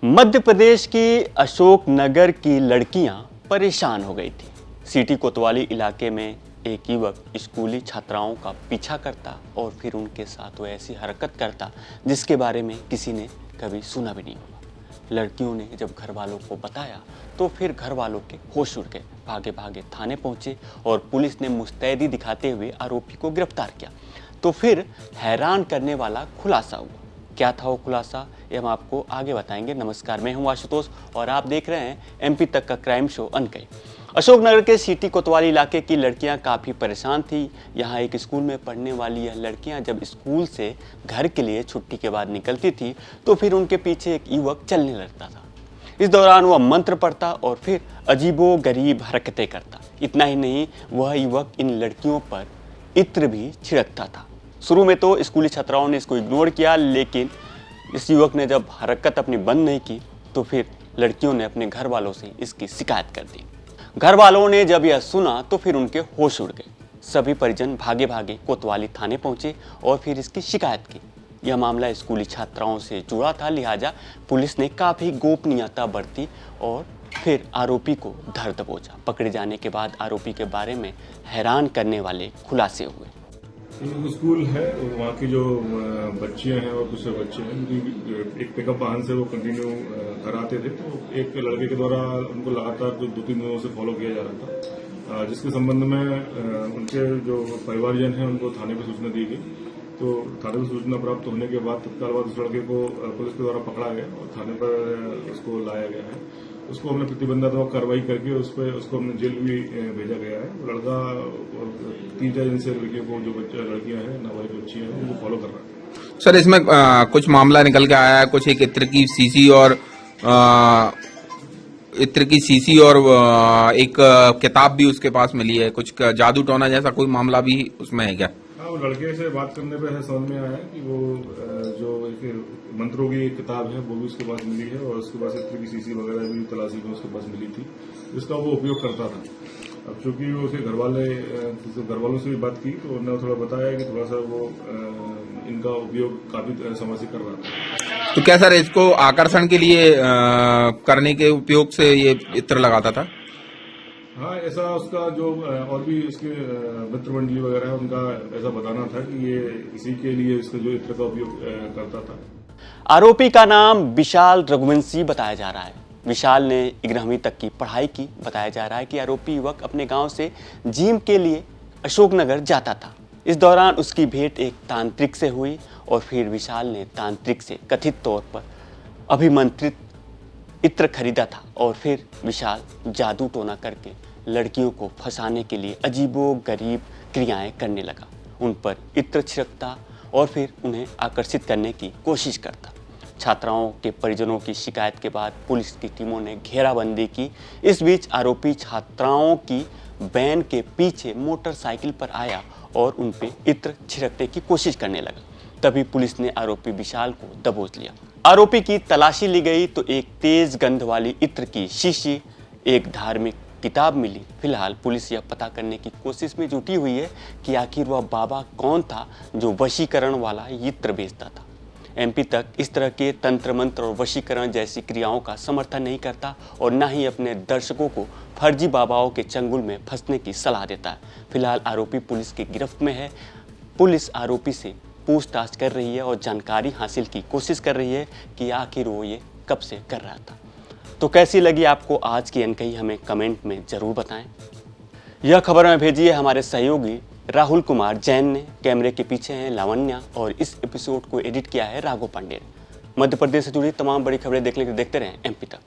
मध्य प्रदेश की अशोक नगर की लड़कियां परेशान हो गई थी। सिटी कोतवाली इलाके में एक युवक स्कूली छात्राओं का पीछा करता और फिर उनके साथ वो ऐसी हरकत करता जिसके बारे में किसी ने कभी सुना भी नहीं होगा। लड़कियों ने जब घर वालों को बताया तो फिर घर वालों के होश उड़ गए, भागे भागे थाने पहुंचे और पुलिस ने मुस्तैदी दिखाते हुए आरोपी को गिरफ्तार किया। तो फिर हैरान करने वाला खुलासा हुआ। क्या था वो खुलासा, ये हम आपको आगे बताएंगे। नमस्कार, मैं हूं आशुतोष और आप देख रहे हैं एमपी तक का क्राइम शो अनकही। अशोकनगर के सिटी कोतवाली इलाके की लड़कियां काफ़ी परेशान थी। यहाँ एक स्कूल में पढ़ने वाली यह लड़कियां जब स्कूल से घर के लिए छुट्टी के बाद निकलती थी तो फिर उनके पीछे एक युवक चलने लगता था। इस दौरान वह मंत्र पढ़ता और फिर अजीबो गरीब हरकतें करता। इतना ही नहीं, वह युवक इन लड़कियों पर इत्र भी छिड़कता था। शुरू में तो स्कूली छात्राओं ने इसको इग्नोर किया, लेकिन इस युवक ने जब हरकत अपनी बंद नहीं की तो फिर लड़कियों ने अपने घर वालों से इसकी शिकायत कर दी। घर वालों ने जब यह सुना तो फिर उनके होश उड़ गए। सभी परिजन भागे भागे कोतवाली थाने पहुंचे और फिर इसकी शिकायत की। यह मामला स्कूली छात्राओं से जुड़ा था, लिहाजा पुलिस ने काफ़ी गोपनीयता बरती और फिर आरोपी को धर दबोचा। पकड़े जाने के बाद आरोपी के बारे में हैरान करने वाले खुलासे हुए। स्कूल है, वहाँ की जो बच्चियां हैं और दूसरे बच्चे हैं, उनकी एक पिकअप वाहन से वो कंटिन्यू घर आते थे। तो एक लड़के के द्वारा उनको लगातार 2-3 दिनों से फॉलो किया जा रहा था, जिसके संबंध में उनके जो परिवारजन हैं उनको थाने पर सूचना दी गई। तो थाने पर सूचना प्राप्त होने के बाद तत्काल बाद उस लड़के को पुलिस के द्वारा पकड़ा गया और थाने पर उसको लाया गया है। उसको हमने प्रतिबंधात्मक कार्रवाई करके उसको हमने जेल भी भेजा गया है। लड़का 3-4 दिन से लड़कियों को, जो लड़कियां हैं, नाबालिग बच्चियां हैं, उनको फॉलो कर रहा है। सर, इसमें कुछ मामला निकल के आया है, कुछ एक इत्र की सीसी और एक किताब भी उसके पास मिली है। कुछ जादू टोना जैसा कोई मामला भी उसमें है क्या? हाँ, वो लड़के से बात करने पे समझ में आया है कि वो जो एक मंत्रों की किताब है वो भी उसके पास मिली है और उसके पास इत्र की सीसी वगैरह भी तलाशी में उसके पास मिली थी, जिसका वो उपयोग करता था। अब चूंकि वो उसके घर वालों से भी बात की तो उन्होंने थोड़ा बताया कि थोड़ा सा वो इनका उपयोग काफी समय से कर रहा था। तो क्या सर, इसको आकर्षण के लिए करने के उपयोग से ये इत्र लगाता था? हाँ, ऐसा उसका जो और भी इसके मित्र मंडली वगैरह है उनका ऐसा बताना था कि ये इसी के लिए इसका जो इत्र का उपयोग करता था। आरोपी का नाम विशाल रघुवंशी बताया जा रहा है। विशाल ने 11वीं तक की पढ़ाई की। बताया जा रहा है कि आरोपी युवक अपने गांव से जिम के लिए अशोकनगर जाता था। इस दौरान उसकी भेंट एक तांत्रिक से हुई और फिर विशाल ने तांत्रिक से कथित तौर पर अभिमंत्रित इत्र खरीदा था और फिर विशाल जादू टोना करके लड़कियों को फंसाने के लिए अजीबो गरीब क्रियाएं करने लगा। उन पर इत्र छिड़कता और फिर उन्हें आकर्षित करने की कोशिश करता। छात्राओं के परिजनों की शिकायत के बाद पुलिस की टीमों ने घेराबंदी की। इस बीच आरोपी छात्राओं की वैन के पीछे मोटरसाइकिल पर आया और उन पे इत्र छिड़कने की कोशिश करने लगा। तभी पुलिस ने आरोपी विशाल को दबोच लिया। आरोपी की तलाशी ली गई तो एक तेज गंध वाली इत्र की शीशी, एक धार्मिक किताब मिली। फिलहाल पुलिस यह पता करने की कोशिश में जुटी हुई है कि आखिर वह बाबा कौन था जो वशीकरण वाला इत्र बेचता था। एमपी तक इस तरह के तंत्र मंत्र और वशीकरण जैसी क्रियाओं का समर्थन नहीं करता और न ही अपने दर्शकों को फर्जी बाबाओं के चंगुल में फंसने की सलाह देता है। फिलहाल आरोपी पुलिस की गिरफ्त में है। पुलिस आरोपी से पूछताछ कर रही है और जानकारी हासिल की कोशिश कर रही है कि आखिर वो ये कब से कर रहा था। तो कैसी लगी आपको आज की अनकही, हमें कमेंट में ज़रूर बताएं। यह खबर हमें भेजी है हमारे सहयोगी राहुल कुमार जैन ने। कैमरे के पीछे हैं लावण्या और इस एपिसोड को एडिट किया है राघव पांडे ने। मध्य प्रदेश से जुड़ी तमाम बड़ी खबरें देखने के लिए देखते रहें एमपी तक।